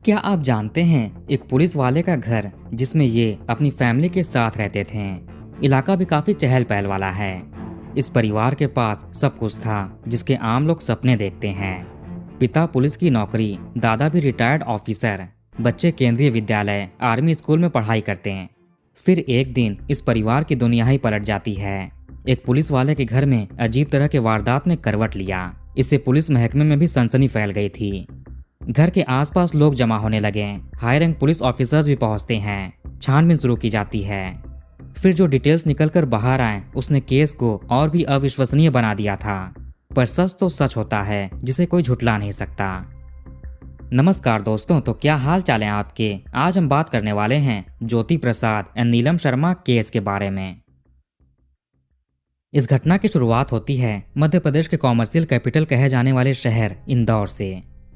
क्या आप जानते हैं एक पुलिस वाले का घर जिसमें ये अपनी फैमिली के साथ रहते थे। इलाका भी काफी चहल पहल वाला है। इस परिवार के पास सब कुछ था जिसके आम लोग सपने देखते हैं। पिता पुलिस की नौकरी, दादा भी रिटायर्ड ऑफिसर, बच्चे केंद्रीय विद्यालय आर्मी स्कूल में पढ़ाई करते हैं। फिर एक दिन इस परिवार की दुनिया ही पलट जाती है। एक पुलिस वाले के घर में अजीब तरह के वारदात ने करवट लिया। इससे पुलिस महकमे में भी सनसनी फैल गई थी। घर के आसपास लोग जमा होने लगे। हाई रैंक पुलिस ऑफिसर्स भी पहुंचते हैं। छानबीन शुरू की जाती है। फिर जो डिटेल्स निकलकर बाहर आए उसने केस को और भी अविश्वसनीय बना दिया था। पर सच तो सच होता है जिसे कोई झुठला नहीं सकता। नमस्कार दोस्तों, तो क्या हाल चाल है आपके। आज हम बात करने वाले हैं ज्योति प्रसाद एंड नीलम शर्मा केस के बारे में। इस घटना की शुरुआत होती है मध्य प्रदेश के कॉमर्शियल कैपिटल कहे जाने वाले शहर इंदौर से।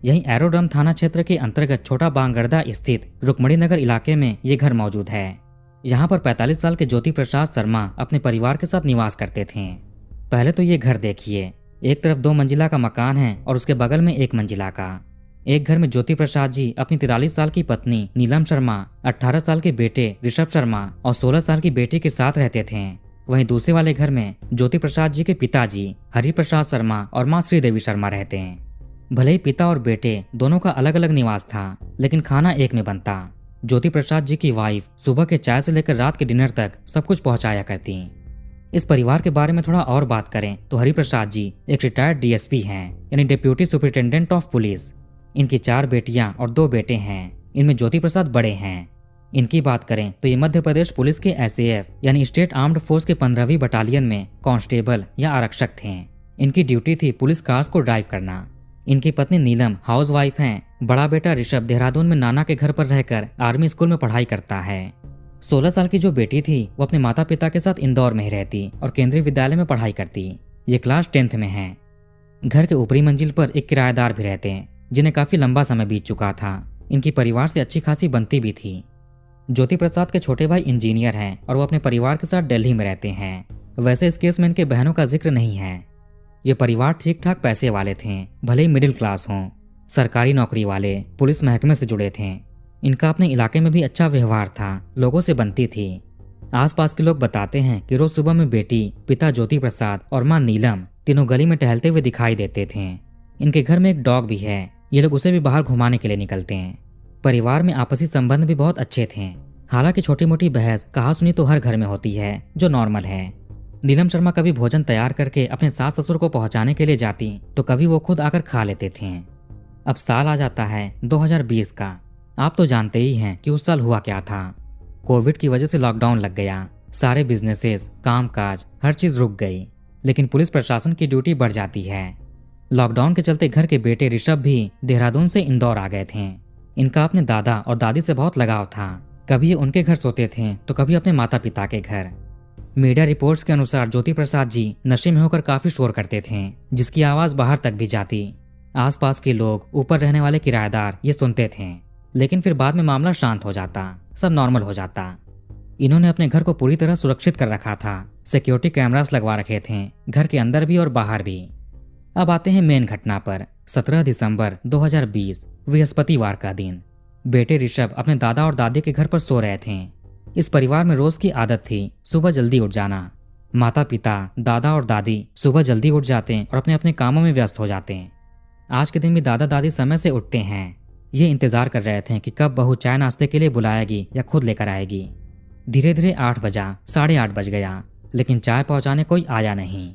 यहीं एरोड्रम थाना क्षेत्र के अंतर्गत छोटा बांगरदा स्थित रुक्मणी नगर इलाके में ये घर मौजूद है। यहाँ पर 45 साल के ज्योति प्रसाद शर्मा अपने परिवार के साथ निवास करते थे। पहले तो ये घर देखिए, एक तरफ 2 मंजिला का मकान है और उसके बगल में 1 मंजिला का। एक घर में ज्योति प्रसाद जी अपनी 43 साल की पत्नी नीलम शर्मा, 18 साल के बेटे ऋषभ शर्मा और 16 साल की बेटी के साथ रहते थे। वहीं दूसरे वाले घर में ज्योति प्रसाद जी के पिताजी हरि प्रसाद शर्मा और माँ श्रीदेवी शर्मा रहते हैं। भले ही पिता और बेटे दोनों का अलग अलग निवास था, लेकिन खाना एक में बनता। ज्योति प्रसाद जी की वाइफ सुबह के चाय से लेकर रात के डिनर तक सब कुछ पहुंचाया करती। इस परिवार के बारे में थोड़ा और बात करें तो हरि प्रसाद जी एक रिटायर्ड डीएसपी हैं, यानी डिप्यूटी सुपरिटेंडेंट ऑफ पुलिस। इनकी 4 बेटियां और 2 बेटे हैं। इनमें ज्योति प्रसाद बड़े हैं। इनकी बात करें तो ये मध्य प्रदेश पुलिस के एसएएफ यानी स्टेट आर्म्ड फोर्स के 15वीं बटालियन में कांस्टेबल या आरक्षक थे। इनकी ड्यूटी थी पुलिस कार्स को ड्राइव करना। इनकी पत्नी नीलम हाउसवाइफ हैं। बड़ा बेटा ऋषभ देहरादून में नाना के घर पर रहकर आर्मी स्कूल में पढ़ाई करता है। 16 साल की जो बेटी थी वो अपने माता पिता के साथ इंदौर में ही रहती और केंद्रीय विद्यालय में पढ़ाई करती। ये क्लास 10th में है। घर के ऊपरी मंजिल पर एक किराएदार भी रहते हैं जिन्हें काफी लंबा समय बीत चुका था। इनकी परिवार से अच्छी खासी बनती भी थी। ज्योति प्रसाद के छोटे भाई इंजीनियर हैं और वो अपने परिवार के साथ दिल्ली में रहते हैं। वैसे इस केस में इनके बहनों का जिक्र नहीं है। ये परिवार ठीक ठाक पैसे वाले थे, भले ही मिडिल क्लास हों। सरकारी नौकरी वाले, पुलिस महकमे से जुड़े थे। इनका अपने इलाके में भी अच्छा व्यवहार था, लोगों से बनती थी। आसपास के लोग बताते हैं कि रोज सुबह में बेटी, पिता ज्योति प्रसाद और माँ नीलम तीनों गली में टहलते हुए दिखाई देते थे। इनके घर में एक डॉग भी है। ये लोग उसे भी बाहर घुमाने के लिए निकलते हैं। परिवार में आपसी संबंध भी बहुत अच्छे थे। हालांकि छोटी मोटी बहस कहा सुनी तो हर घर में होती है, जो नॉर्मल है। नीलम शर्मा कभी भोजन तैयार करके अपने सास ससुर को पहुंचाने के लिए जाती तो कभी वो खुद आकर खा लेते थे। अब साल आ जाता है 2020 का। आप तो जानते ही हैं कि उस साल हुआ क्या था। कोविड की वजह से लॉकडाउन लग गया। सारे बिजनेसेस, कामकाज, हर चीज रुक गई। लेकिन पुलिस प्रशासन की ड्यूटी बढ़ जाती है। लॉकडाउन के चलते घर के बेटे ऋषभ भी देहरादून से इंदौर आ गए थे। इनका अपने दादा और दादी से बहुत लगाव था। कभी ये उनके घर सोते थे तो कभी अपने माता पिता के घर। मीडिया रिपोर्ट्स के अनुसार ज्योति प्रसाद जी नशे में होकर काफी शोर करते थे, जिसकी आवाज बाहर तक भी जाती। आसपास के लोग, ऊपर रहने वाले किराएदार ये सुनते थे। लेकिन फिर बाद में मामला शांत हो जाता, सब नॉर्मल हो जाता। इन्होंने अपने घर को पूरी तरह सुरक्षित कर रखा था। सिक्योरिटी कैमरास लगवा रखे थे, घर के अंदर भी और बाहर भी। अब आते हैं मेन घटना पर। 17 दिसंबर 2020 बृहस्पतिवार का दिन। बेटे ऋषभ अपने दादा और दादी के घर पर सो रहे थे। इस परिवार में रोज की आदत थी सुबह जल्दी उठ जाना। माता पिता, दादा और दादी सुबह जल्दी उठ जाते हैं और अपने अपने कामों में व्यस्त हो जाते हैं। आज के दिन भी दादा दादी समय से उठते हैं। ये इंतजार कर रहे थे कि कब बहू चाय नाश्ते के लिए बुलाएगी या खुद लेकर आएगी। धीरे धीरे 8 बजा, 8:30 बज गया, लेकिन चाय पहुंचाने कोई आया नहीं।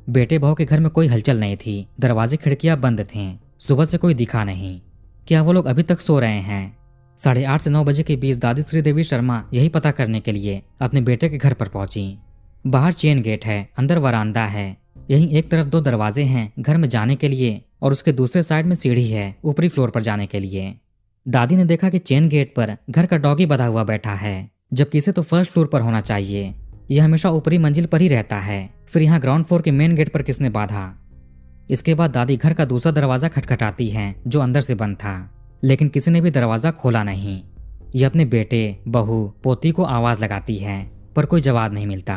बेटे बहू के घर में कोई हलचल नहीं थी। दरवाजे खिड़कियां बंद थे। सुबह से कोई दिखा नहीं। क्या वो लोग अभी तक सो रहे हैं? 8:30 से 9 बजे के बीच दादी श्रीदेवी शर्मा यही पता करने के लिए अपने बेटे के घर पर पहुंची। बाहर चेन गेट है, अंदर वरांदा है। यहीं एक तरफ 2 दरवाजे हैं घर में जाने के लिए और उसके दूसरे साइड में सीढ़ी है ऊपरी फ्लोर पर जाने के लिए। दादी ने देखा कि चेन गेट पर घर का डॉगी बंधा हुआ बैठा है, जबकि इसे तो फर्स्ट फ्लोर पर होना चाहिए। यह हमेशा ऊपरी मंजिल पर ही रहता है। फिर यहाँ ग्राउंड फ्लोर के मेन गेट पर किसने बांधा? इसके बाद दादी घर का दूसरा दरवाजा खटखटाती है जो अंदर से बंद था, लेकिन किसी ने भी दरवाजा खोला नहीं। ये अपने बेटे, बहू, पोती को आवाज लगाती है पर कोई जवाब नहीं मिलता।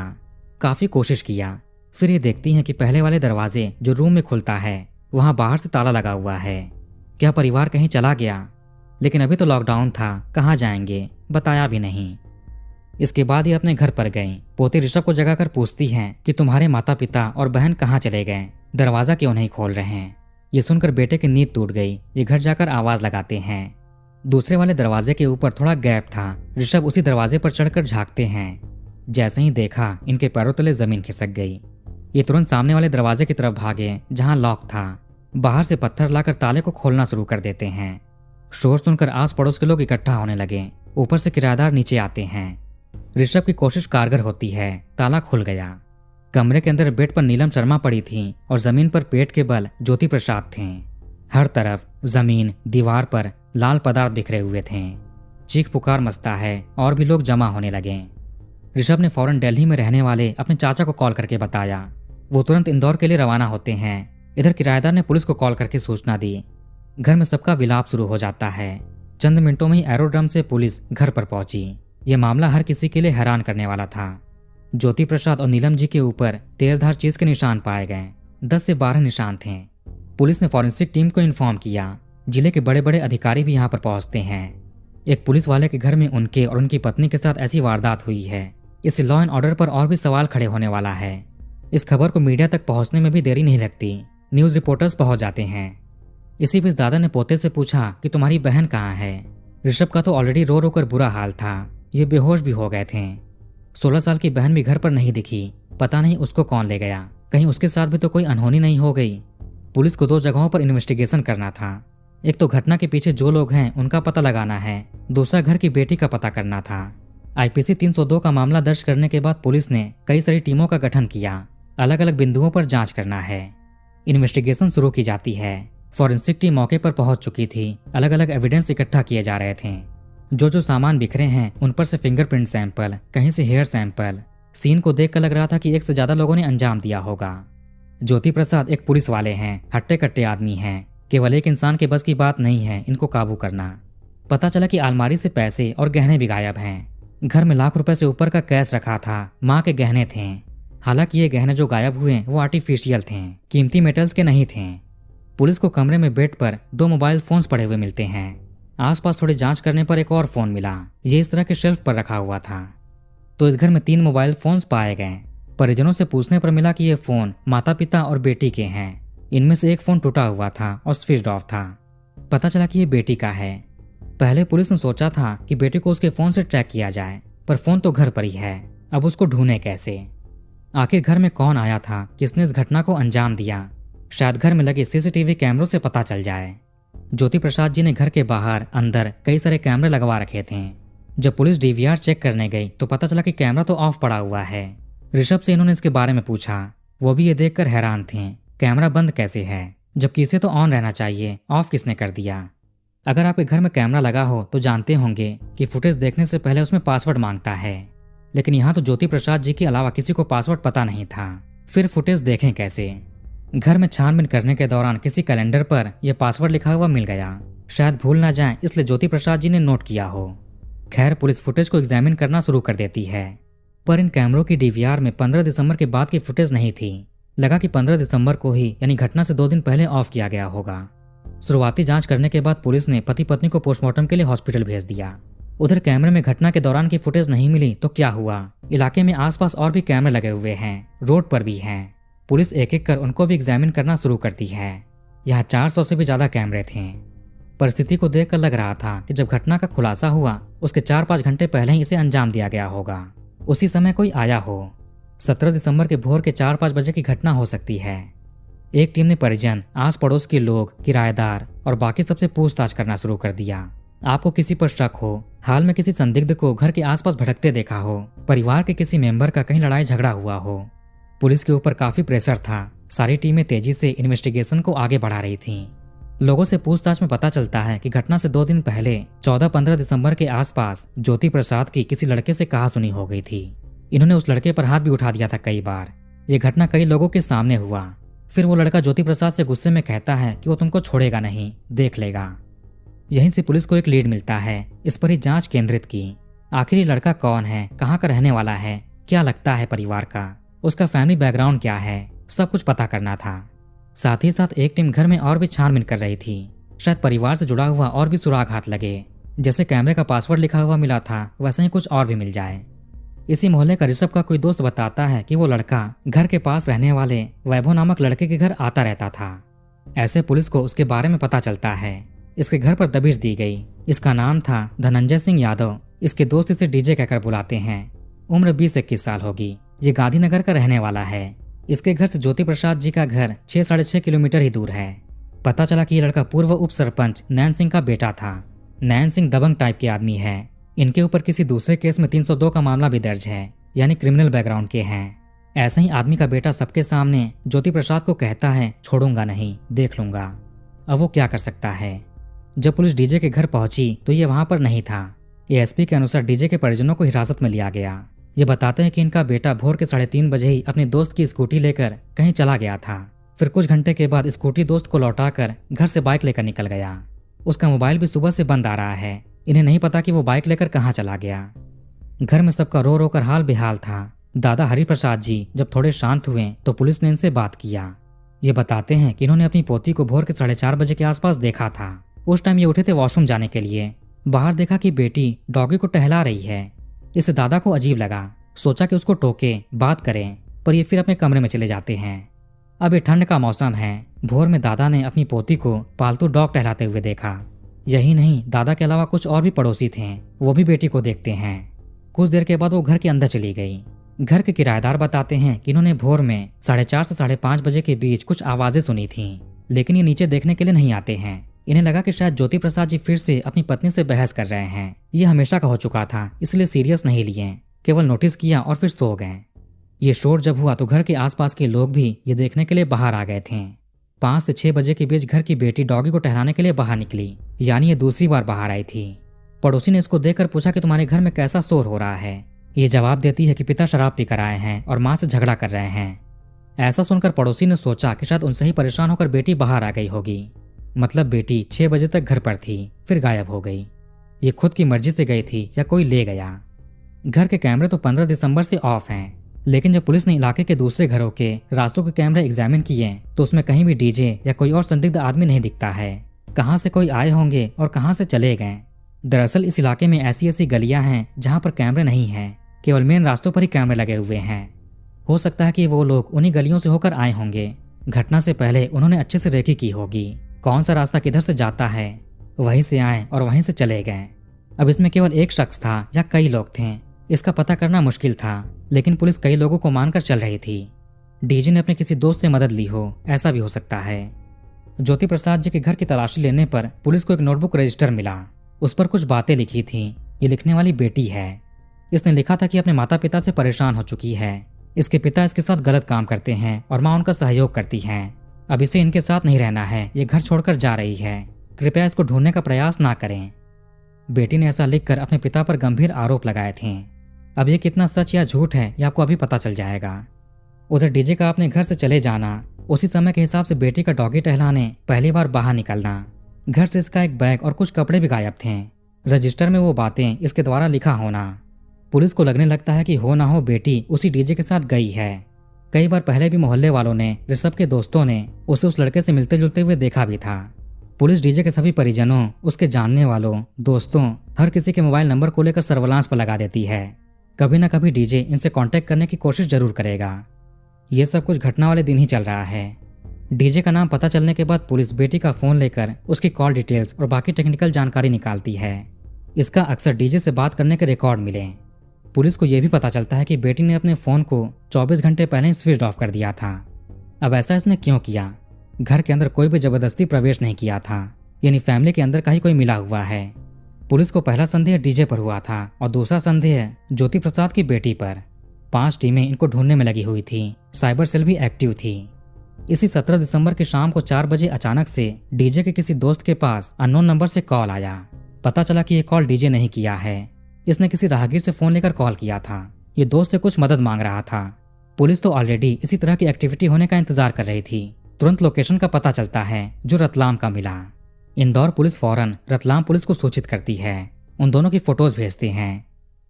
काफी कोशिश किया। फिर ये देखती हैं कि पहले वाले दरवाजे जो रूम में खुलता है वहां बाहर से ताला लगा हुआ है। क्या परिवार कहीं चला गया? लेकिन अभी तो लॉकडाउन था, कहाँ जाएंगे, बताया भी नहीं। इसके बाद ये अपने घर पर गईं। पोते ऋषभ को जगाकर पूछती हैं कि तुम्हारे माता पिता और बहन कहाँ चले गए, दरवाजा क्यों नहीं खोल रहे हैं। ये सुनकर बेटे की नींद टूट गई। ये घर जाकर आवाज लगाते हैं। दूसरे वाले दरवाजे के ऊपर थोड़ा गैप था। ऋषभ उसी दरवाजे पर चढ़कर झांकते हैं। जैसे ही देखा, इनके पैरों तले जमीन खिसक गई। ये तुरंत सामने वाले दरवाजे की तरफ भागे जहां लॉक था। बाहर से पत्थर लाकर ताले को खोलना शुरू कर देते हैं। शोर सुनकर आस पड़ोस के लोग इकट्ठा होने लगे। ऊपर से किराएदार नीचे आते हैं। ऋषभ की कोशिश कारगर होती है। ताला खुल गया। कमरे के अंदर बेड पर नीलम शर्मा पड़ी थी और जमीन पर पेट के बल ज्योति प्रसाद थे। हर तरफ जमीन, दीवार पर लाल पदार्थ बिखरे हुए थे। चीख पुकार मचता है और भी लोग जमा होने लगे। ऋषभ ने फौरन दिल्ली में रहने वाले अपने चाचा को कॉल करके बताया। वो तुरंत इंदौर के लिए रवाना होते हैं। इधर किराएदार ने पुलिस को कॉल करके सूचना दी। घर में सबका विलाप शुरू हो जाता है। चंद मिनटों में ही एरोड्रम से पुलिस घर पर पहुंची। यह मामला हर किसी के लिए हैरान करने वाला था। ज्योति प्रसाद और नीलम जी के ऊपर तेजधार चीज के निशान पाए गए। 10 से 12 निशान थे। पुलिस ने फॉरेंसिक टीम को इन्फॉर्म किया। जिले के बड़े बड़े अधिकारी भी यहाँ पर पहुंचते हैं। एक पुलिस वाले के घर में उनके और उनकी पत्नी के साथ ऐसी वारदात हुई है। इससे लॉ एंड ऑर्डर पर और भी सवाल खड़े होने वाला है। इस खबर को मीडिया तक पहुंचने में भी देरी नहीं लगती। न्यूज रिपोर्टर्स पहुंच जाते हैं। इसी बीच दादा ने पोते से पूछा कि तुम्हारी बहन कहाँ है। ऋषभ का तो ऑलरेडी रो रो कर बुरा हाल था। ये बेहोश भी हो गए थे। 16 साल की बहन भी घर पर नहीं दिखी। पता नहीं उसको कौन ले गया। कहीं उसके साथ भी तो कोई अनहोनी नहीं हो गई। पुलिस को 2 जगहों पर इन्वेस्टिगेशन करना था। एक तो घटना के पीछे जो लोग हैं उनका पता लगाना है। दूसरा घर की बेटी का पता करना था। IPC 302 का मामला दर्ज करने के बाद पुलिस ने कई सारी टीमों का गठन किया। अलग अलग बिंदुओं पर जांच करना है। इन्वेस्टिगेशन शुरू की जाती है। फॉरेंसिक टीम मौके पर पहुंच चुकी थी। अलग अलग एविडेंस इकट्ठा किए जा रहे थे। जो सामान बिखरे हैं उन पर से फिंगरप्रिंट सैंपल, कहीं से हेयर सैंपल। सीन को देखकर लग रहा था कि 1 से ज्यादा लोगों ने अंजाम दिया होगा। ज्योति प्रसाद एक पुलिस वाले हैं। हट्टे कट्टे आदमी हैं। केवल एक इंसान के बस की बात नहीं है इनको काबू करना। पता चला कि अलमारी से पैसे और गहने भी गायब हैं। घर में लाख रुपए से ऊपर का कैश रखा था। माँ के गहने थे। हालांकि ये गहने जो गायब हुए वो आर्टिफिशियल थे, कीमती मेटल्स के नहीं थे। पुलिस को कमरे में बेड पर 2 मोबाइल फोन्स पड़े हुए मिलते हैं। आसपास थोड़ी जांच करने पर एक और फोन मिला। ये इस तरह के शेल्फ पर रखा हुआ था। तो इस घर में 3 मोबाइल फोन्स पाए गए। परिजनों से पूछने पर मिला कि ये फोन माता पिता और बेटी के हैं। इनमें से एक फोन टूटा हुआ था और स्विच ऑफ था। पता चला कि ये बेटी का है। पहले पुलिस ने सोचा था कि बेटे को उसके फोन से ट्रैक किया जाए, पर फोन तो घर पर ही है। अब उसको ढूंढे कैसे? आखिर घर में कौन आया था, किसने इस घटना को अंजाम दिया? शायद घर में लगे CCTV कैमरों से पता चल जाए। ज्योति प्रसाद जी ने घर के बाहर अंदर कई सारे कैमरे लगवा रखे थे। जब पुलिस DVR चेक करने गई तो पता चला कि कैमरा तो ऑफ पड़ा हुआ है। ऋषभ से इन्होंने इसके बारे में पूछा। वो भी ये देखकर हैरान थे, कैमरा बंद कैसे है, जबकि इसे तो ऑन रहना चाहिए, ऑफ किसने कर दिया? अगर आपके घर में कैमरा लगा हो तो जानते होंगे कि फुटेज देखने से पहले उसमें पासवर्ड मांगता है। लेकिन यहाँ तो ज्योति प्रसाद जी के अलावा किसी को पासवर्ड पता नहीं था। फिर फुटेज देखें कैसे? घर में छानबीन करने के दौरान किसी कैलेंडर पर यह पासवर्ड लिखा हुआ मिल गया। शायद भूल ना जाए इसलिए ज्योति प्रसाद जी ने नोट किया हो। खैर, पुलिस फुटेज को एग्जामिन करना शुरू कर देती है। पर इन कैमरों की DVR में 15 दिसंबर के बाद की फुटेज नहीं थी। लगा कि 15 दिसंबर को ही, यानी घटना से 2 दिन पहले ऑफ किया गया होगा। शुरुआती जांच करने के बाद पुलिस ने पति पत्नी को पोस्टमार्टम के लिए हॉस्पिटल भेज दिया। उधर कैमरे में घटना के दौरान की फुटेज नहीं मिली तो क्या हुआ? इलाके में आसपास और भी कैमरे लगे हुए हैं, रोड पर भी हैं। पुलिस एक एक कर उनको भी एग्जामिन करना शुरू करती है। यहाँ 400 से भी ज्यादा कैमरे थे। परिस्थिति को देखकर लग रहा था कि जब घटना का खुलासा हुआ उसके 4-5 घंटे पहले ही इसे अंजाम दिया गया होगा। उसी समय कोई आया हो। 17 दिसंबर के भोर के 4-5 बजे की घटना हो सकती है। एक टीम ने परिजन, आस पड़ोस के लोग, किराएदार और बाकी सबसे पूछताछ करना शुरू कर दिया। आपको किसी पर शक हो, हाल में किसी संदिग्ध को घर के आसपास भटकते देखा हो, परिवार के किसी मेंबर का कहीं लड़ाई झगड़ा हुआ हो। पुलिस के ऊपर काफी प्रेशर था। सारी टीमें तेजी से इन्वेस्टिगेशन को आगे बढ़ा रही थीं। लोगों से पूछताछ में पता चलता है कि घटना से 2 दिन पहले 14-15 दिसंबर के आसपास ज्योति प्रसाद की किसी लड़के से कहासुनी हो गई थी। इन्होंने उस लड़के पर हाथ भी उठा दिया था कई बार। ये घटना कई लोगों के सामने हुआ। फिर वो लड़का ज्योति प्रसाद से गुस्से में कहता है कि वो तुमको छोड़ेगा नहीं, देख लेगा। यहीं से पुलिस को एक लीड मिलता है। इस पर ही जांच केंद्रित की। आखिर ये लड़का कौन है, कहाँ का रहने वाला है, क्या लगता है परिवार का, उसका फैमिली बैकग्राउंड क्या है, सब कुछ पता करना था। साथ ही साथ एक टीम घर में और भी छानबीन कर रही थी। शायद परिवार से जुड़ा हुआ और भी सुराग हाथ लगे। जैसे कैमरे का पासवर्ड लिखा हुआ मिला था, वैसे ही कुछ और भी मिल जाए। इसी मोहल्ले का ऋषभ का कोई दोस्त बताता है कि वो लड़का घर के पास रहने वाले वैभव नामक लड़के के घर आता रहता था। ऐसे पुलिस को उसके बारे में पता चलता है। इसके घर पर दबिश दी गई। इसका नाम था धनंजय सिंह यादव। इसके दोस्त इसे डीजे कहकर बुलाते हैं। उम्र 20-21 साल होगी। ये गांधीनगर का रहने वाला है। इसके घर से ज्योति प्रसाद जी का घर 6-6.5 किलोमीटर ही दूर है। पता चला कि ये लड़का पूर्व उप सरपंच नैन सिंह का बेटा था। नैन सिंह दबंग टाइप के आदमी है। इनके ऊपर किसी दूसरे केस में 302 का मामला भी दर्ज है, यानी क्रिमिनल बैकग्राउंड के हैं। ऐसे ही आदमी का बेटा सबके सामने ज्योति प्रसाद को कहता है छोड़ूंगा नहीं, देख लूंगा। अब वो क्या कर सकता है। जब पुलिस डीजे के घर पहुंची तो ये वहां पर नहीं था। एएसपी के अनुसार डीजे के परिजनों को हिरासत में लिया गया। ये बताते हैं कि इनका बेटा भोर के 3:30 बजे ही अपने दोस्त की स्कूटी लेकर कहीं चला गया था। फिर कुछ घंटे के बाद स्कूटी दोस्त को लौटाकर घर से बाइक लेकर निकल गया। उसका मोबाइल भी सुबह से बंद आ रहा है। इन्हें नहीं पता कि वो बाइक लेकर कहाँ चला गया। घर में सबका रो रो कर हाल बेहाल था। दादा हरिप्रसाद जी जब थोड़े शांत हुए तो पुलिस ने इनसे बात किया। ये बताते हैं कि इन्होंने अपनी पोती को भोर के 4:30 बजे के आसपास देखा था। उस टाइम ये उठे थे वॉशरूम जाने के लिए। बाहर देखा कि बेटी डॉगी को टहला रही है। इसे दादा को अजीब लगा। सोचा कि उसको टोके, बात करें, पर ये फिर अपने कमरे में चले जाते हैं। अब ये ठंड का मौसम है। भोर में दादा ने अपनी पोती को पालतू डॉग टहलाते हुए देखा। यही नहीं, दादा के अलावा कुछ और भी पड़ोसी थे, वो भी बेटी को देखते हैं। कुछ देर के बाद वो घर के अंदर चली गई। घर के किराएदार बताते हैं कि इन्होंने भोर में 4:30 से 5:30 बजे के बीच कुछ आवाजें सुनी थीं, लेकिन ये नीचे देखने के लिए नहीं आते हैं। इन्हें लगा कि शायद ज्योति प्रसाद जी फिर से अपनी पत्नी से बहस कर रहे हैं। ये हमेशा का हो चुका था, इसलिए सीरियस नहीं लिए, केवल नोटिस किया और फिर सो गए। ये शोर जब हुआ तो घर के आसपास के लोग भी ये देखने के लिए बाहर आ गए थे। 5 से 6 बजे के बीच घर की बेटी डॉगी को टहलाने के लिए बाहर निकली, यानी ये दूसरी बार बाहर आई थी। पड़ोसी ने इसको देखकर पूछा कि तुम्हारे घर में कैसा शोर हो रहा है। ये जवाब देती है कि पिता शराब पीकर आए हैं और माँ से झगड़ा कर रहे हैं। ऐसा सुनकर पड़ोसी ने सोचा कि शायद उनसे ही परेशान होकर बेटी बाहर आ गई होगी। मतलब बेटी 6 बजे तक घर पर थी, फिर गायब हो गई। ये खुद की मर्जी से गई थी या कोई ले गया। घर के कैमरे तो 15 दिसंबर से ऑफ हैं, लेकिन जब पुलिस ने इलाके के दूसरे घरों के रास्तों के कैमरे एग्जामिन किए तो उसमें कहीं भी डीजे या कोई और संदिग्ध आदमी नहीं दिखता है। कहां से कोई आए होंगे और कहां से चले गए। दरअसल इस इलाके में ऐसी ऐसी गलियां हैं जहां पर कैमरे नहीं हैं, केवल मेन रास्तों पर ही कैमरे लगे हुए हैं। हो सकता है कि वो लोग उन्हीं गलियों से होकर आए होंगे। घटना से पहले उन्होंने अच्छे से रेकी की होगी, कौन सा रास्ता किधर से जाता है, वहीं से आए और वहीं से चले गए। अब इसमें केवल एक शख्स था या कई लोग थे, इसका पता करना मुश्किल था, लेकिन पुलिस कई लोगों को मानकर चल रही थी। डीजी ने अपने किसी दोस्त से मदद ली हो, ऐसा भी हो सकता है। ज्योति प्रसाद जी के घर की तलाशी लेने पर पुलिस को एक नोटबुक रजिस्टर मिला। उस पर कुछ बातें लिखी थी। ये लिखने वाली बेटी है। इसने लिखा था कि अपने माता पिता से परेशान हो चुकी है। इसके पिता इसके साथ गलत काम करते हैं और माँ उनका सहयोग करती है। अब इसे इनके साथ नहीं रहना है, ये घर छोड़कर जा रही है। कृपया इसको ढूंढने का प्रयास ना करें। बेटी ने ऐसा लिखकर अपने पिता पर गंभीर आरोप लगाए थे। अब ये कितना सच या झूठ है ये आपको अभी पता चल जाएगा। उधर डीजे का अपने घर से चले जाना, उसी समय के हिसाब से बेटी का डॉगी टहलाने पहली बार बाहर निकलना, घर से इसका एक बैग और कुछ कपड़े भी गायब थे। रजिस्टर में वो बातें इसके द्वारा लिखा होना। पुलिस को लगने लगता है कि हो ना हो बेटी उसी डीजे के साथ गई है। कई बार पहले भी मोहल्ले वालों ने, ऋषभ के दोस्तों ने उसे उस लड़के से मिलते जुलते हुए देखा भी था। पुलिस डीजे के सभी परिजनों, उसके जानने वालों, दोस्तों, हर किसी के मोबाइल नंबर को लेकर सर्विलांस पर लगा देती है। कभी ना कभी डीजे इनसे कांटेक्ट करने की कोशिश जरूर करेगा। ये सब कुछ घटना वाले दिन ही चल रहा है। डीजे का नाम पता चलने के बाद पुलिस बेटी का फोन लेकर उसकी कॉल डिटेल्स और बाकी टेक्निकल जानकारी निकालती है। इसका अक्सर डीजे से बात करने के रिकॉर्ड मिले। पुलिस को यह भी पता चलता है कि बेटी ने अपने फोन को 24 घंटे पहले स्विच ऑफ कर दिया था। अब ऐसा इसने क्यों किया? घर के अंदर कोई भी जबरदस्ती प्रवेश नहीं किया था, यानी फैमिली के अंदर का ही कोई मिला हुआ है। पुलिस को पहला संदेह डीजे पर हुआ था और दूसरा संदेह ज्योति प्रसाद की बेटी पर। 5 टीमें इनको ढूंढने में लगी हुई थी। साइबर सेल भी एक्टिव थी। इसी 17 दिसंबर की शाम को 4 बजे अचानक से डीजे के किसी दोस्त के पास अननोन नंबर से कॉल आया। पता चला कि ये कॉल डीजे नहीं किया है, इसने किसी राहगीर से फोन लेकर कॉल किया था। ये दोस्त से कुछ मदद मांग रहा था। पुलिस तो ऑलरेडी इसी तरह की एक्टिविटी होने का इंतजार कर रही थी। तुरंत लोकेशन का पता चलता है जो रतलाम का मिला। इंदौर पुलिस फौरन रतलाम पुलिस को सूचित करती है। उन दोनों की फोटोज भेजते हैं।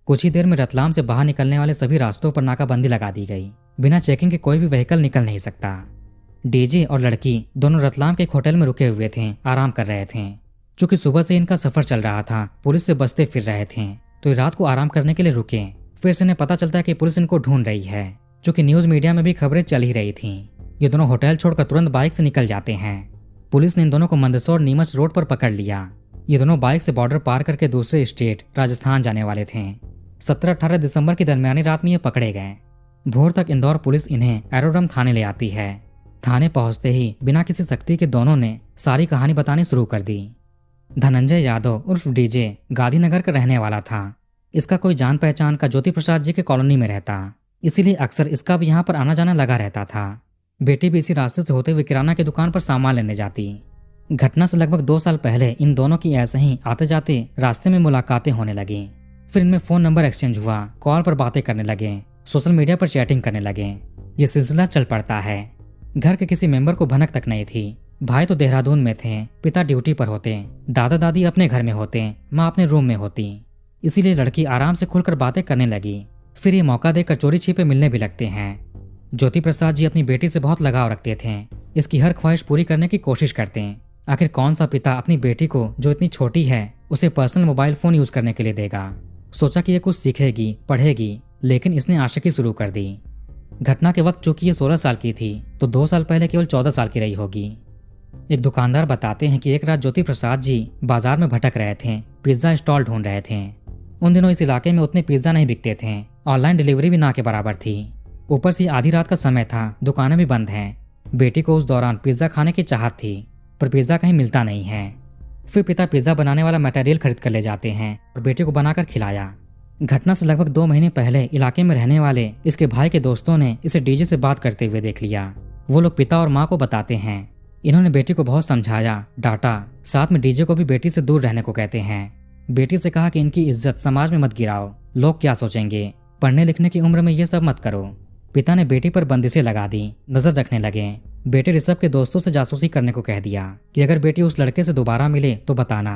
कुछ ही देर में रतलाम से बाहर निकलने वाले सभी रास्तों पर नाकाबंदी लगा दी गई। बिना चेकिंग के कोई भी व्हीकल निकल नहीं सकता। डीजे और लड़की दोनों रतलाम के एक होटल में रुके हुए थे, आराम कर रहे थे। चूंकि सुबह से इनका सफर चल रहा था, पुलिस से बचते फिर रहे थे, तो ये रात को आराम करने के लिए रुके। फिर से इन्हें पता चलता है कि पुलिस इनको ढूंढ रही है। चूंकि न्यूज मीडिया में भी खबरें चल ही रही थी। ये दोनों होटल छोड़कर तुरंत बाइक से निकल जाते हैं। पुलिस ने इन दोनों को मंदसौर नीमच रोड पर पकड़ लिया। ये दोनों बाइक से बॉर्डर पार करके दूसरे स्टेट राजस्थान जाने वाले थे। 17-18 दिसंबर की दरमियानी रात में ये पकड़े गए। भोर तक इंदौर पुलिस इन्हें एरोड्रम थाने ले आती है। थाने पहुंचते ही बिना किसी सख्ती के दोनों ने सारी कहानी बतानी शुरू कर दी। धनंजय यादव उर्फ डीजे गांधीनगर का रहने वाला था। इसका कोई जान पहचान का ज्योति प्रसाद जी के कॉलोनी में रहता, इसीलिए अक्सर इसका भी यहाँ पर आना जाना लगा रहता था। बेटी भी इसी रास्ते से होते हुए किराना की दुकान पर सामान लेने जाती। घटना से लगभग 2 साल पहले इन दोनों की ऐसे ही आते जाते रास्ते में मुलाकातें होने लगी। फिर इनमें फोन नंबर एक्सचेंज हुआ, कॉल पर बातें करने लगे, सोशल मीडिया पर चैटिंग करने लगे। ये सिलसिला चल पड़ता है। घर के किसी मेंबर को भनक तक नहीं थी। भाई तो देहरादून में थे, पिता ड्यूटी पर होते, दादा दादी अपने घर में होते, माँ अपने रूम में होती। इसीलिए लड़की आराम से खुलकर बातें करने लगी। फिर ये मौका देकर चोरी छिपे मिलने भी लगते हैं। ज्योति प्रसाद जी अपनी बेटी से बहुत लगाव रखते थे। इसकी हर ख्वाहिश पूरी करने की कोशिश करते हैं। आखिर कौन सा पिता अपनी बेटी को, जो इतनी छोटी है, उसे पर्सनल मोबाइल फोन यूज करने के लिए देगा। सोचा कि ये कुछ सीखेगी, पढ़ेगी, लेकिन इसने आशिकी शुरू कर दी। घटना के वक्त चूंकि ये 16 साल की थी, तो 2 साल पहले केवल 14 साल की रही होगी। एक दुकानदार बताते हैं कि एक रात ज्योति प्रसाद जी बाजार में भटक रहे थे, पिज्जा स्टॉल ढूंढ रहे थे। उन दिनों इस इलाके में उतने पिज्जा नहीं बिकते थे, ऑनलाइन डिलीवरी भी ना के बराबर थी। ऊपर से आधी रात का समय था, दुकानें भी बंद हैं। बेटी को उस दौरान पिज्जा खाने की चाहत थी, पर पिज्जा कहीं मिलता नहीं है। फिर पिता पिज्जा बनाने वाला मटेरियल खरीद कर ले जाते हैं और बेटी को बनाकर खिलाया। घटना से लगभग 2 महीने पहले इलाके में रहने वाले इसके भाई के दोस्तों ने इसे डीजे से बात करते हुए देख लिया। वो लोग पिता और माँ को बताते हैं। इन्होंने बेटी को बहुत समझाया, डांटा, साथ में डीजे को भी बेटी से दूर रहने को कहते हैं। बेटी से कहा कि इनकी इज्जत समाज में मत गिराओ, लोग क्या सोचेंगे, पढ़ने लिखने की उम्र में ये सब मत करो। पिता ने बेटी पर बंदिशें लगा दी, नजर रखने लगे। बेटे ऋषभ के दोस्तों से जासूसी करने को कह दिया कि अगर बेटी उस लड़के से दोबारा मिले तो बताना।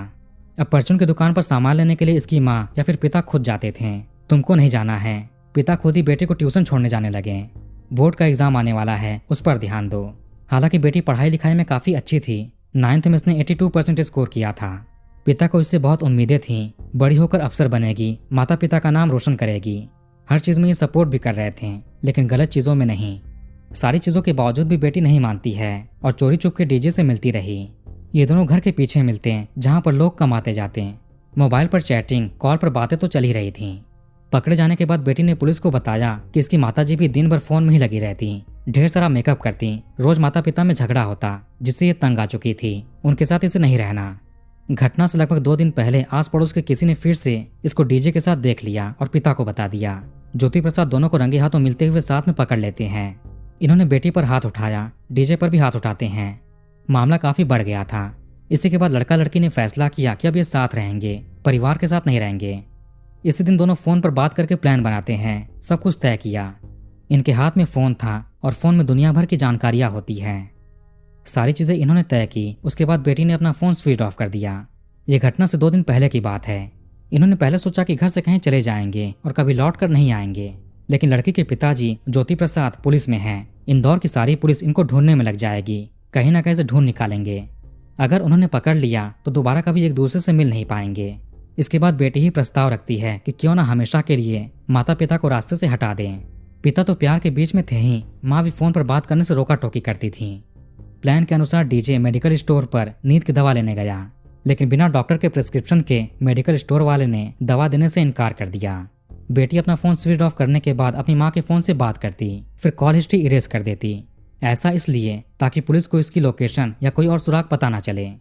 अब परचून की दुकान पर सामान लेने के लिए इसकी माँ या फिर पिता खुद जाते थे। तुमको नहीं जाना है। पिता खुद ही बेटे को ट्यूशन छोड़ने जाने लगे। बोर्ड का एग्जाम आने वाला है, उस पर ध्यान दो। हालांकि बेटी पढ़ाई लिखाई में काफी अच्छी थी। 9th में इसने 82% स्कोर किया था। पिता को इससे बहुत उम्मीदें थीं, बड़ी होकर अफसर बनेगी, माता पिता का नाम रोशन करेगी। हर चीज में ये सपोर्ट भी कर रहे थे, लेकिन गलत चीजों में नहीं। सारी चीजों के बावजूद भी बेटी नहीं मानती है और चोरी चुप के डीजे से मिलती रही। ये दोनों घर के पीछे मिलते हैं, जहाँ पर लोग कमाते जाते हैं। मोबाइल पर चैटिंग, कॉल पर बातें तो चल ही रही थी। पकड़े जाने के बाद बेटी ने पुलिस को बताया कि इसकी माताजी भी दिन भर फोन में ही लगी रहती, ढेर सारा मेकअप करती, रोज माता पिता में झगड़ा होता, जिससे ये तंग आ चुकी थी। उनके साथ इसे नहीं रहना। घटना से लगभग 2 दिन पहले आस पड़ोस के किसी ने फिर से इसको डीजे के साथ देख लिया और पिता को बता दिया। ज्योति प्रसाद दोनों को रंगे हाथों मिलते हुए साथ में पकड़ लेते हैं। इन्होंने बेटी पर हाथ उठाया, डीजे पर भी हाथ उठाते हैं। मामला काफी बढ़ गया था। इसी के बाद लड़का लड़की ने फैसला किया कि अब ये साथ रहेंगे, परिवार के साथ नहीं रहेंगे। इसी दिन दोनों फोन पर बात करके प्लान बनाते हैं। सब कुछ तय किया। इनके हाथ में फोन था और फोन में दुनिया भर की जानकारियां होती हैं। सारी चीजें इन्होंने तय की। उसके बाद बेटी ने अपना फोन स्विच ऑफ कर दिया। ये घटना से 2 दिन पहले की बात है। इन्होंने पहले सोचा कि घर से कहीं चले जाएंगे और कभी लौट कर नहीं आएंगे, लेकिन लड़की के पिताजी ज्योति प्रसाद पुलिस में हैं। इंदौर की सारी पुलिस इनको ढूंढने में लग जाएगी, कहीं ना कहीं से ढूंढ निकालेंगे। अगर उन्होंने पकड़ लिया तो दोबारा कभी एक दूसरे से मिल नहीं पाएंगे। इसके बाद बेटी ही प्रस्ताव रखती है कि क्यों ना हमेशा के लिए माता पिता को रास्ते से हटा दें। पिता तो प्यार के बीच में थे ही, माँ भी फोन पर बात करने से रोका टोकी करती थी। प्लान के अनुसार डीजे मेडिकल स्टोर पर नींद की दवा लेने गया, लेकिन बिना डॉक्टर के प्रिस्क्रिप्शन के मेडिकल स्टोर वाले ने दवा देने से इनकार कर दिया। बेटी अपना फोन स्विच ऑफ करने के बाद अपनी माँ के फोन से बात करती, फिर कॉल हिस्ट्री इरेज कर देती। ऐसा इसलिए ताकि पुलिस को इसकी लोकेशन या कोई और सुराग पता ना चले।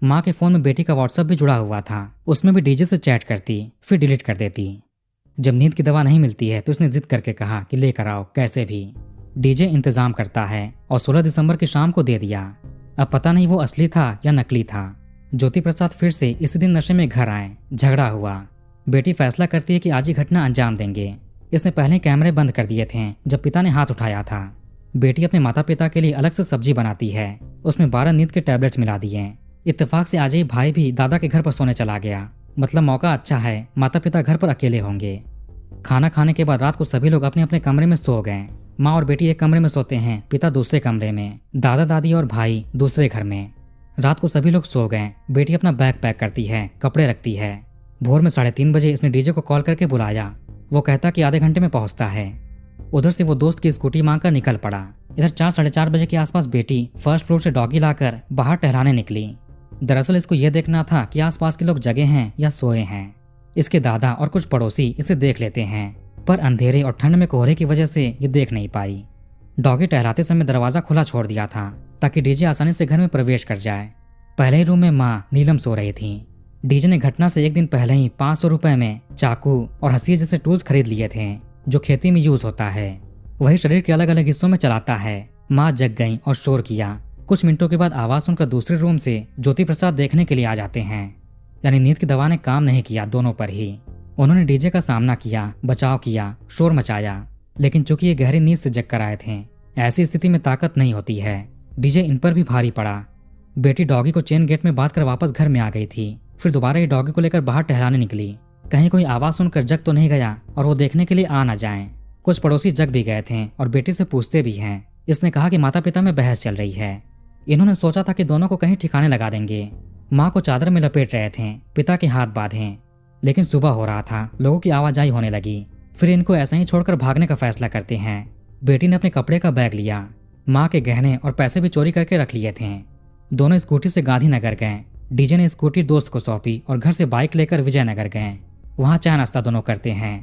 माँ के फोन में बेटी का व्हाट्सएप भी जुड़ा हुआ था, उसमें भी डीजे से चैट करती, फिर डिलीट कर देती। जब नींद की दवा नहीं मिलती है तो उसने जिद करके कहा कि लेकर आओ कैसे भी। डीजे इंतजाम करता है और 16 दिसंबर की शाम को दे दिया। अब पता नहीं वो असली था या नकली था। ज्योति प्रसाद फिर से इसी दिन नशे में घर आए, झगड़ा हुआ। बेटी फैसला करती है कि आज ही घटना अंजाम देंगे। इसने पहले कैमरे बंद कर दिए थे जब पिता ने हाथ उठाया था। बेटी अपने माता पिता के लिए अलग से सब्जी बनाती है, उसमें 12 नींद के टैबलेट्स मिला दिए। इत्तेफाक से आज ही भाई भी दादा के घर पर सोने चला गया, मतलब मौका अच्छा है, माता पिता घर पर अकेले होंगे। खाना खाने के बाद रात को सभी लोग अपने अपने कमरे में सो गए। माँ और बेटी एक कमरे में सोते हैं, पिता दूसरे कमरे में, दादा दादी और भाई दूसरे घर में। रात को सभी लोग सो गए। बेटी अपना बैग पैक करती है, कपड़े रखती है। भोर में 3:30 बजे इसने डीजे को कॉल करके बुलाया। वो कहता कि आधे घंटे में पहुंचता है। उधर से वो दोस्त की स्कूटी मांगकर निकल पड़ा। इधर 4-4:30 बजे के आसपास बेटी फर्स्ट फ्लोर से डॉगी लाकर बाहर टहलाने निकली। दरअसल इसको यह देखना था कि आसपास के लोग जगे हैं या सोए हैं। इसके दादा और कुछ पड़ोसी इसे देख लेते हैं, पर अंधेरे और ठंड में कोहरे की वजह से ये देख नहीं पाई। डॉगी टहलाते समय दरवाजा खुला छोड़ दिया था ताकि डीजे आसानी से घर में प्रवेश कर जाए। पहले ही रूम में माँ नीलम सो रही थी। डीजे ने घटना से एक दिन पहले ही 500 रुपए में चाकू और हंसिया जैसे टूल्स खरीद लिए थे जो खेती में यूज होता है। वही शरीर के अलग अलग हिस्सों में चलाता है। माँ जग गई और शोर किया। कुछ मिनटों के बाद आवाज सुनकर दूसरे रूम से ज्योति प्रसाद देखने के लिए आ जाते हैं। यानी नींद की दवा ने काम नहीं किया दोनों पर ही। उन्होंने डीजे का सामना किया, बचाव किया, शोर मचाया, लेकिन चूंकि ये गहरी नींद से जग कर आए थे, ऐसी स्थिति में ताकत नहीं होती है। डीजे इन पर भी भारी पड़ा। बेटी डॉगी को चेन गेट में बांध कर वापस घर में आ गई थी। फिर दोबारा ये डॉगी को लेकर बाहर टहलाने निकली। कहीं कोई आवाज सुनकर जग तो नहीं गया और वो देखने के लिए आ ना जाए। कुछ पड़ोसी जग भी गए थे और बेटी से पूछते भी हैं। इसने कहा कि माता पिता में बहस चल रही है। इन्होंने सोचा था कि दोनों को कहीं ठिकाने लगा देंगे। माँ को चादर में लपेट रहे थे, पिता के हाथ बांधे। लेकिन सुबह हो रहा था, लोगों की आवाजाही होने लगी। फिर इनको ऐसा ही छोड़कर भागने का फैसला करते हैं। बेटी ने अपने कपड़े का बैग लिया, माँ के गहने और पैसे भी चोरी करके रख लिए थे। दोनों स्कूटी से गांधीनगर गए। डीजे ने स्कूटी दोस्त को सौंपी और घर से बाइक लेकर विजयनगर गए। वहाँ चाय नाश्ता दोनों करते हैं।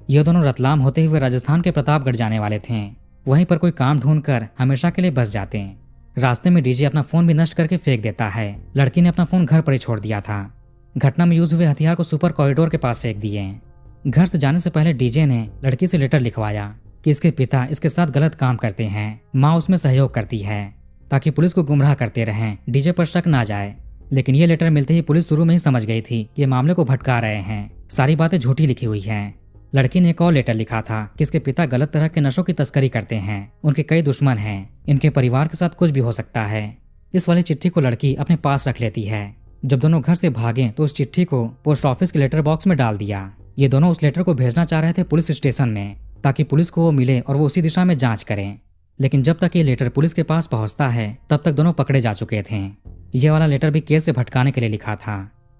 ये दोनों रतलाम होते हुए राजस्थान के प्रतापगढ़ जाने वाले थे। वहीं पर कोई काम ढूंढकर हमेशा के लिए बस जाते हैं। रास्ते में डीजे अपना फोन भी नष्ट करके फेंक देता है। लड़की ने अपना फोन घर पर ही छोड़ दिया था। घटना में यूज हुए हथियार को सुपर कॉरिडोर के पास फेंक दिए। घर से जाने से पहले डीजे ने लड़की से लेटर लिखवाया कि इसके पिता इसके साथ गलत काम करते हैं। माँ उसमें सहयोग करती है ताकि पुलिस को गुमराह करते रहें, डीजे पर शक ना जाए। लेकिन ये लेटर मिलते ही पुलिस शुरू में ही समझ गई थी कि ये मामले को भटका रहे हैं, सारी बातें झूठी लिखी हुई हैं। लड़की ने एक और लेटर लिखा था कि इसके पिता गलत तरह के नशों की तस्करी करते हैं, उनके कई दुश्मन हैं, इनके परिवार के साथ कुछ भी हो सकता है। इस वाली चिट्ठी को लड़की अपने पास रख लेती है। जब दोनों घर से भागे तो उस चिट्ठी को पोस्ट ऑफिस के लेटर बॉक्स में डाल दिया। ये दोनों उस लेटर को भेजना चाह रहे थे पुलिस स्टेशन में, ताकि पुलिस को वो मिले और वो उसी दिशा में जांच करें। लेकिन जब तक ये लेटर पुलिस के पास पहुंचता है तब तक दोनों पकड़े जा चुके थे। ये वाला लेटर भी केस से भटकाने के लिए लिखा था।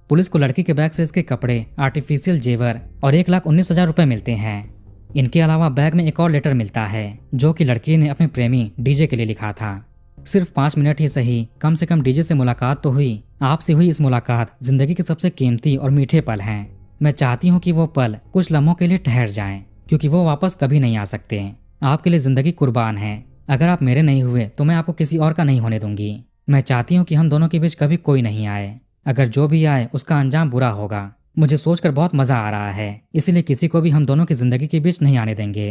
पुलिस को लड़की के बैग से इसके कपड़े, आर्टिफिशियल जेवर और 1,19,000 रुपए मिलते हैं। इनके अलावा बैग में एक और लेटर मिलता है जो कि लड़की ने अपने प्रेमी डीजे के लिए लिखा था। सिर्फ 5 मिनट ही सही, कम से कम डीजे से मुलाकात तो हुई। आपसे हुई इस मुलाकात जिंदगी के सबसे कीमती और मीठे पल हैं। मैं चाहती हूँ कि वो पल कुछ लम्हों के लिए ठहर जाएं, क्योंकि वो वापस कभी नहीं आ सकते। आपके लिए जिंदगी कुर्बान है। अगर आप मेरे नहीं हुए तो मैं आपको किसी और का नहीं होने दूंगी। मैं चाहती हूँ कि हम दोनों के बीच कभी कोई नहीं आए। अगर जो भी आए उसका अंजाम बुरा होगा। मुझे सोचकर बहुत मजा आ रहा है, इसीलिए किसी को भी हम दोनों की जिंदगी के बीच नहीं आने देंगे।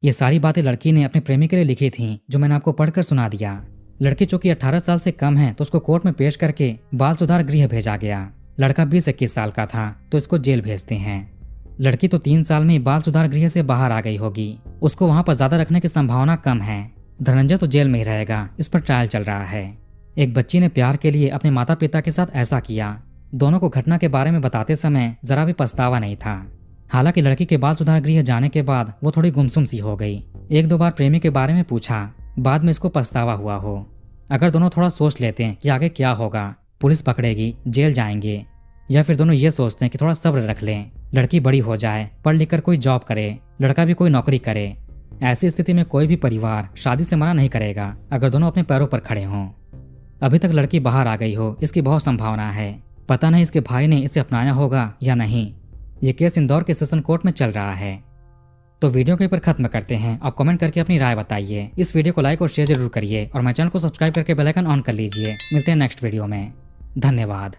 ये सारी बातें लड़की ने अपने प्रेमी के लिए लिखी थीं, जो मैंने आपको पढ़कर सुना दिया। लड़की चूंकि 18 साल से कम है तो उसको कोर्ट में पेश करके बाल सुधार गृह भेजा गया। लड़का 20-21 साल का था तो इसको जेल भेजते हैं। लड़की तो 3 साल में बाल सुधार गृह से बाहर आ गई होगी। उसको वहां पर ज्यादा रखने की संभावना कम है। धनंजय तो जेल में ही रहेगा, इस पर ट्रायल चल रहा है। एक बच्ची ने प्यार के लिए अपने माता पिता के साथ ऐसा किया। दोनों को घटना के बारे में बताते समय जरा भी पछतावा नहीं था। हालांकि लड़की के बाल सुधार गृह जाने के बाद वो थोड़ी गुमसुम सी हो गई। 1-2 बार प्रेमी के बारे में पूछा, बाद में इसको पछतावा हुआ हो। अगर दोनों थोड़ा सोच लेते हैं कि आगे क्या होगा, पुलिस पकड़ेगी, जेल जाएंगे, या फिर दोनों ये सोचते हैं कि थोड़ा सब्र रख लें, लड़की बड़ी हो जाए, पढ़ लिख कर कोई जॉब करे, लड़का भी कोई नौकरी करे। ऐसी स्थिति में कोई भी परिवार शादी से मना नहीं करेगा अगर दोनों अपने पैरों पर खड़े हों। अभी तक लड़की बाहर आ गई हो इसकी बहुत संभावना है। पता नहीं इसके भाई ने इसे अपनाया होगा या नहीं। ये केस इंदौर के सेशन कोर्ट में चल रहा है। तो वीडियो के ऊपर खत्म करते हैं। आप कमेंट करके अपनी राय बताइए। इस वीडियो को लाइक और शेयर जरूर करिए और मेरे चैनल को सब्सक्राइब करके बेल आइकन ऑन कर लीजिए। मिलते हैं नेक्स्ट वीडियो में। धन्यवाद।